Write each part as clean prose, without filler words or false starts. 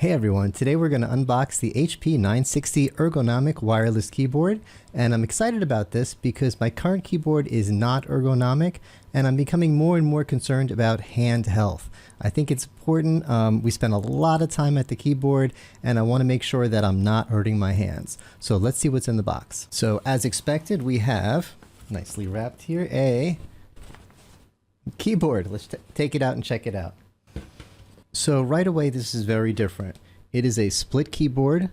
Hey everyone, today we're going to unbox the HP 960 Ergonomic wireless keyboard, and I'm excited about this because my current keyboard is not ergonomic and I'm becoming more and more concerned about hand health. I think it's important. We spend a lot of time at the keyboard and I want to make sure that I'm not hurting my hands. So let's see what's in the box. So as expected, we have, nicely wrapped here, a keyboard. Let's take it out and check it out. So right away, this is very different. It is a split keyboard.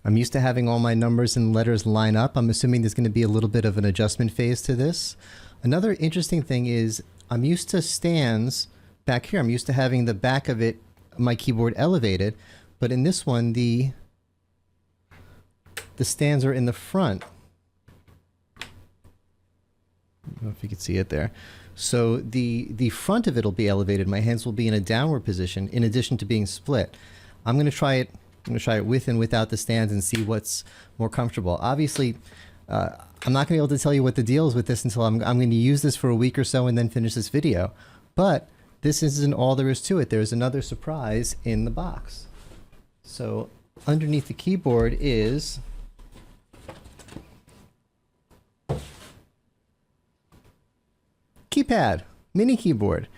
I'm used to having all my numbers and letters line up. I'm assuming there's going to be a little bit of an adjustment phase to this. Another interesting thing is I'm used to stands back here. I'm used to having the back of it, my keyboard elevated, but in this one, the stands are in the front. I don't know if you can see it there. So the front of it will be elevated. My hands will be in a downward position in addition to being split. I'm going to try it. I'm going to try it with and without the stands and see what's more comfortable. Obviously, I'm not going to be able to tell you what the deal is with this until I'm going to use this for a week or so and then finish this video. But this isn't all there is to it. There's another surprise in the box. So underneath the keyboard is Keypad, mini keyboard.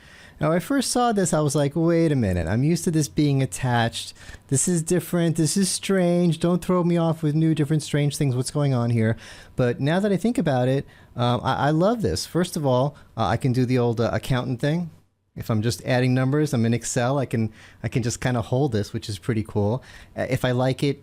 Now, I first saw this, I was like, wait a minute, I'm used to this being attached. This is different, this is strange, don't throw me off with new, different, strange things, what's going on here? But now that I think about it, I love this. First of all, I can do the old accountant thing. If I'm just adding numbers, I'm in Excel, I can just kind of hold this, which is pretty cool. If I like it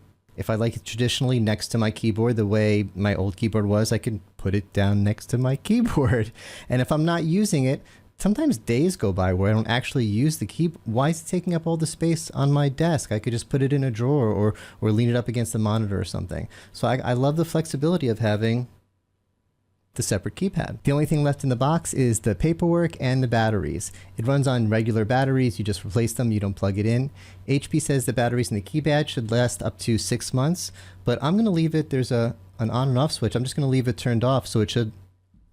traditionally next to my keyboard, the way my old keyboard was, I can put it down next to my keyboard. And if I'm not using it, sometimes days go by where I don't actually use the keyboard. Why is it taking up all the space on my desk? I could just put it in a drawer or lean it up against the monitor or something. So I love the flexibility of having the separate keypad. The only thing left in the box is the paperwork and the batteries. It runs on regular batteries. You just replace them. You don't plug it in. HP says the batteries in the keypad should last up to 6 months, but I'm going to leave it. There's an on and off switch. I'm just going to leave it turned off, so it should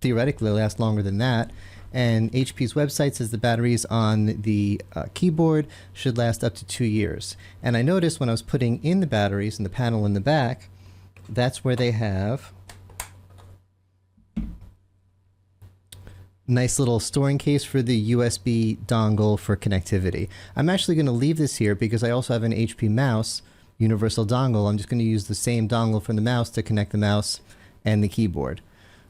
theoretically last longer than that. And HP's website says the batteries on the keyboard should last up to 2 years. And I noticed when I was putting in the batteries in the panel in the back, that's where they have nice little storing case for the USB dongle for connectivity. I'm actually going to leave this here because I also have an HP mouse universal dongle. I'm just going to use the same dongle from the mouse to connect the mouse and the keyboard.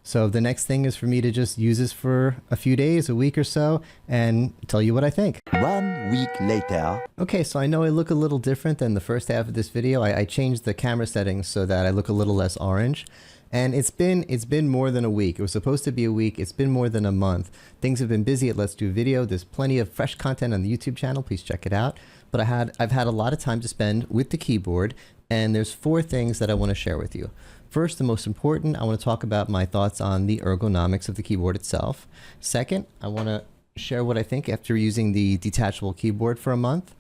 So the next thing is for me to just use this for a few days, a week or so, and tell you what I think. 1 week later. Okay, so I know I look a little different than the first half of this video. I changed the camera settings so that I look a little less orange. And it's been more than a week. It was supposed to be a week. It's been more than a month. Things have been busy at Let's Do Video. There's plenty of fresh content on the YouTube channel. Please check it out. But I've had a lot of time to spend with the keyboard, and there's 4 things that I want to share with you. First, the most important, I want to talk about my thoughts on the ergonomics of the keyboard itself. Second, I want to share what I think after using the detachable keyboard for a month.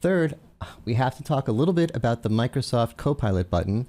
Third, we have to talk a little bit about the Microsoft CoPilot button.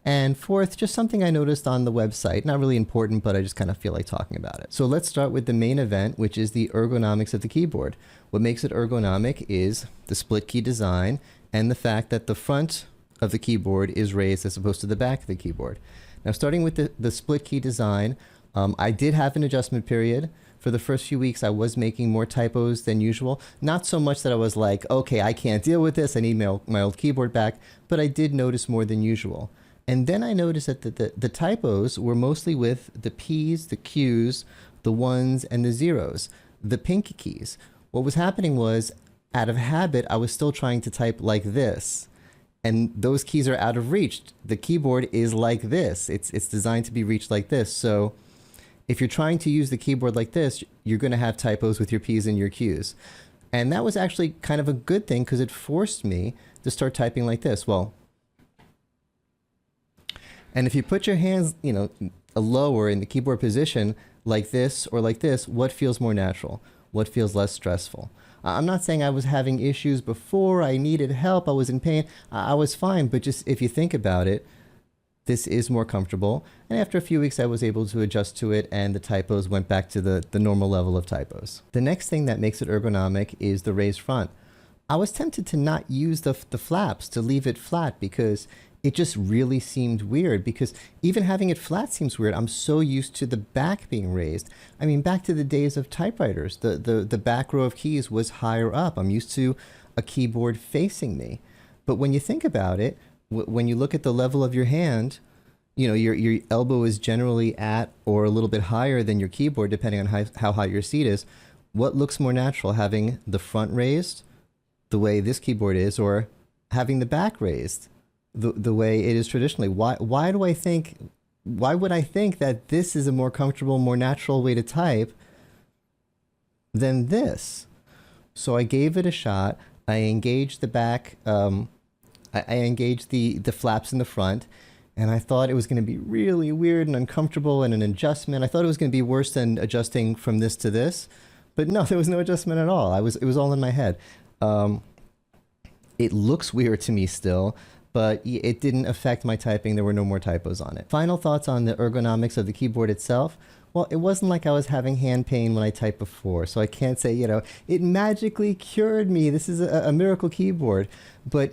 And fourth, just something I noticed on the website. Not really important, but I just kind of feel like talking about it. So let's start with the main event, which is the ergonomics of the keyboard. What makes it ergonomic is the split key design and the fact that the front of the keyboard is raised as opposed to the back of the keyboard. Now, starting with the split key design, I did have an adjustment period. For the first few weeks, I was making more typos than usual. Not so much that I was like, okay, I can't deal with this, I need my old keyboard back, but I did notice more than usual. And then I noticed that the typos were mostly with the P's, the Q's, the 1s, and the 0s, the pink keys. What was happening was, out of habit, I was still trying to type like this. And those keys are out of reach. The keyboard is like this. It's designed to be reached like this. So if you're trying to use the keyboard like this, you're going to have typos with your P's and your Q's. And that was actually kind of a good thing because it forced me to start typing like this. Well, and if you put your hands, lower in the keyboard position like this or like this, what feels more natural? What feels less stressful? I'm not saying I was having issues before, I needed help, I was in pain, I was fine, but just if you think about it, this is more comfortable. And after a few weeks, I was able to adjust to it and the typos went back to the normal level of typos. The next thing that makes it ergonomic is the raised front. I was tempted to not use the flaps, to leave it flat, because it just really seemed weird, because even having it flat seems weird. I'm so used to the back being raised. I mean, back to the days of typewriters, the back row of keys was higher up. I'm used to a keyboard facing me. But when you think about it, when you look at the level of your hand, you know, your elbow is generally at or a little bit higher than your keyboard, depending on how high your seat is. What looks more natural, having the front raised the way this keyboard is, or having the back raised the way it is traditionally? Why would I think that this is a more comfortable, more natural way to type than this? So I gave it a shot. I engaged the back, I engaged the flaps in the front, and I thought it was going to be really weird and uncomfortable and an adjustment. I thought it was going to be worse than adjusting from this to this, but no, there was no adjustment at all. It was all in my head. It looks weird to me still, but it didn't affect my typing. There were no more typos on it. Final thoughts on the ergonomics of the keyboard itself. Well, it wasn't like I was having hand pain when I typed before, so I can't say, you know, it magically cured me. This is a miracle keyboard. But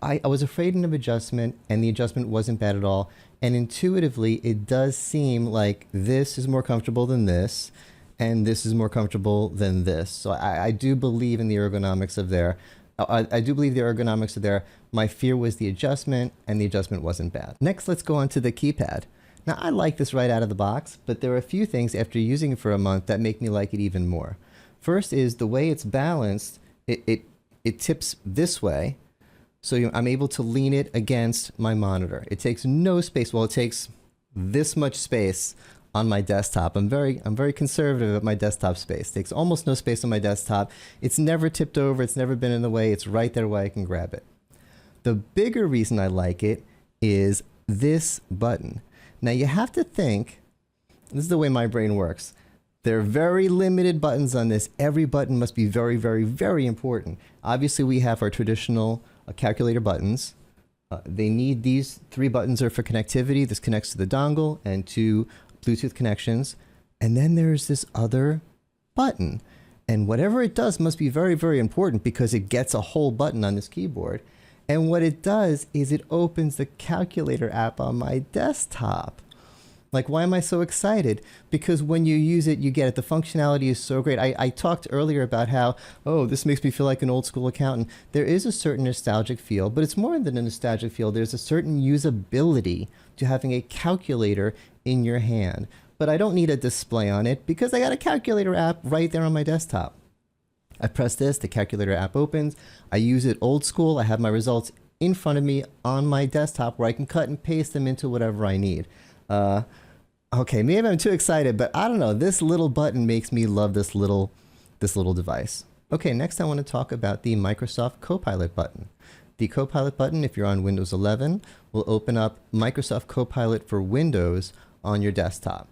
I was afraid of adjustment, and the adjustment wasn't bad at all. And intuitively, it does seem like this is more comfortable than this, and this is more comfortable than this. So I do believe in the ergonomics of there. I do believe the ergonomics are there. My fear was the adjustment, and the adjustment wasn't bad. Next, let's go on to the keypad. Now, I like this right out of the box, but there are a few things after using it for a month that make me like it even more. First is the way it's balanced. It tips this way, so I'm able to lean it against my monitor. It takes no space. Well, it takes this much space on my desktop. I'm very conservative at my desktop space. It takes almost no space on my desktop. It's never tipped over. It's never been in the way. It's right there where I can grab it. The bigger reason I like it is this button. Now you have to think, this is the way my brain works. There are very limited buttons on this. Every button must be very, very, very important. Obviously we have our traditional calculator buttons. They need these 3 buttons are for connectivity. This connects to the dongle and to Bluetooth connections. And then there's this other button. And whatever it does must be very, very important, because it gets a whole button on this keyboard. And what it does is it opens the calculator app on my desktop. Like, why am I so excited? Because when you use it, you get it. The functionality is so great. I talked earlier about how, oh, this makes me feel like an old school accountant. There is a certain nostalgic feel, but it's more than a nostalgic feel. There's a certain usability to having a calculator in your hand. But I don't need a display on it, because I got a calculator app right there on my desktop. I press this, the calculator app opens. I use it old school. I have my results in front of me on my desktop, where I can cut and paste them into whatever I need. Okay, maybe I'm too excited, but I don't know. This little button makes me love this little device. Okay, next I want to talk about the Microsoft CoPilot button. The CoPilot button, if you're on Windows 11, will open up Microsoft CoPilot for Windows on your desktop.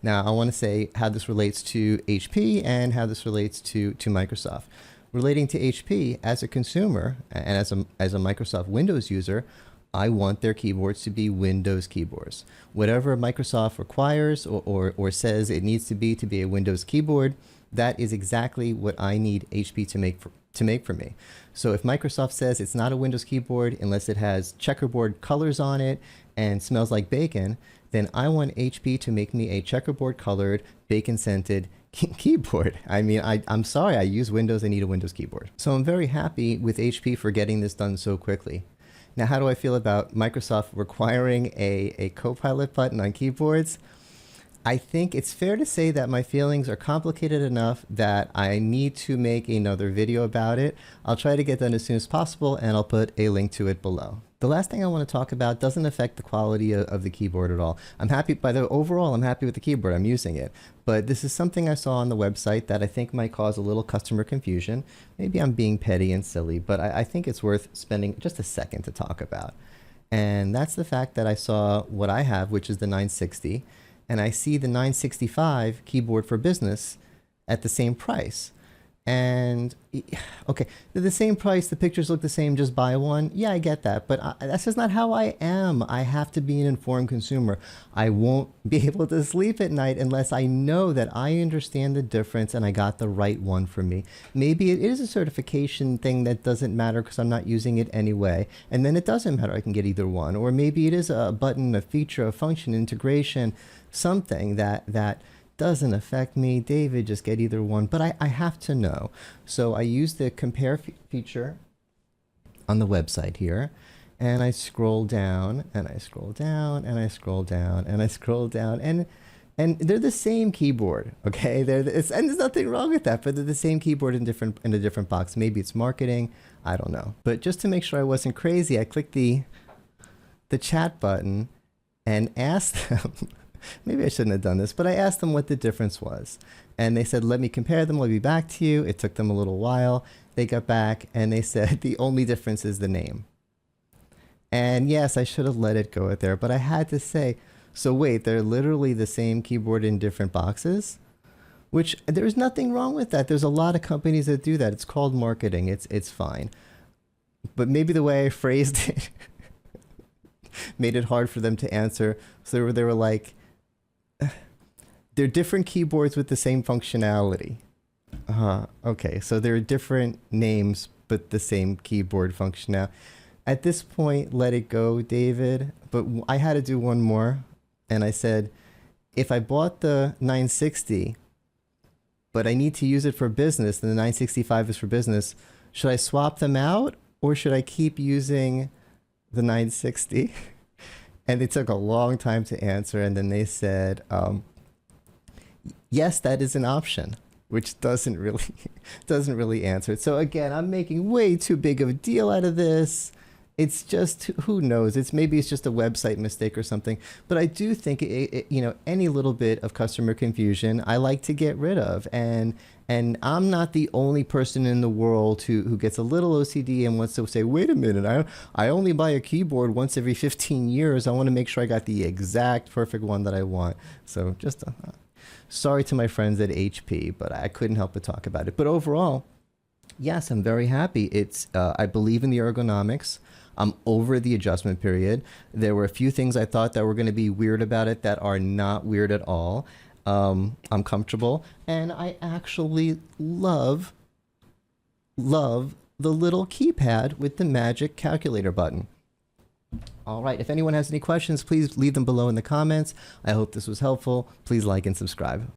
Now, I want to say how this relates to HP and how this relates to Microsoft. Relating to HP, as a consumer and as a Microsoft Windows user, I want their keyboards to be Windows keyboards. Whatever Microsoft requires or says it needs to be a Windows keyboard, that is exactly what I need HP to make for me. So if Microsoft says it's not a Windows keyboard unless it has checkerboard colors on it and smells like bacon, then I want HP to make me a checkerboard colored, bacon scented keyboard. I mean, I'm sorry, I use Windows, I need a Windows keyboard. So I'm very happy with HP for getting this done so quickly. Now, how do I feel about Microsoft requiring a CoPilot button on keyboards? I think it's fair to say that my feelings are complicated enough that I need to make another video about it. I'll try to get done as soon as possible, and I'll put a link to it below. The last thing I want to talk about doesn't affect the quality of the keyboard at all. I'm happy, overall, I'm happy with the keyboard. I'm using it. But this is something I saw on the website that I think might cause a little customer confusion. Maybe I'm being petty and silly, but I think it's worth spending just a second to talk about. And that's the fact that I saw what I have, which is the 960, and I see the 965 keyboard for business at the same price. And okay, they're the same price, the pictures look the same, just buy one. Yeah, I get that, but that's just not how I am. I have to be an informed consumer. I won't be able to sleep at night unless I know that I understand the difference and I got the right one for me. Maybe it is a certification thing that doesn't matter because I'm not using it anyway, and then it doesn't matter, I can get either one. Or maybe it is a button, a feature, a function, integration, something that doesn't affect me. David, just get either one. But I have to know. So I use the compare feature on the website here. And I scroll down and I scroll down and I scroll down and I scroll down. And they're the same keyboard. Okay. And there's nothing wrong with that, but they're the same keyboard in a different box. Maybe it's marketing. I don't know. But just to make sure I wasn't crazy, I clicked the chat button and asked them. Maybe I shouldn't have done this, but I asked them what the difference was. And they said, let me compare them. I'll be back to you. It took them a little while. They got back and they said, the only difference is the name. And yes, I should have let it go there, but I had to say, so wait, they're literally the same keyboard in different boxes? Which there's nothing wrong with that. There's a lot of companies that do that. It's called marketing. It's fine. But maybe the way I phrased it made it hard for them to answer. So they were like, they're different keyboards with the same functionality. Okay, so they're different names, but the same keyboard functionality. At this point, let it go, David. But I had to do one more. And I said, if I bought the 960, but I need to use it for business, and the 965 is for business, should I swap them out or should I keep using the 960? And they took a long time to answer. And then they said, yes, that is an option, which doesn't really answer it. So again, I'm making way too big of a deal out of this. It's just, who knows? Maybe it's just a website mistake or something. But I do think any little bit of customer confusion, I like to get rid of. And I'm not the only person in the world who gets a little OCD and wants to say, wait a minute, I only buy a keyboard once every 15 years. I want to make sure I got the exact perfect one that I want. So just sorry to my friends at HP, but I couldn't help but talk about it. But overall, yes, I'm very happy. I believe in the ergonomics. I'm over the adjustment period. There were a few things I thought that were going to be weird about it that are not weird at all. I'm comfortable, and I actually love the little keypad with the magic calculator button. All right, if anyone has any questions, please leave them below in the comments. I hope this was helpful. Please like and subscribe.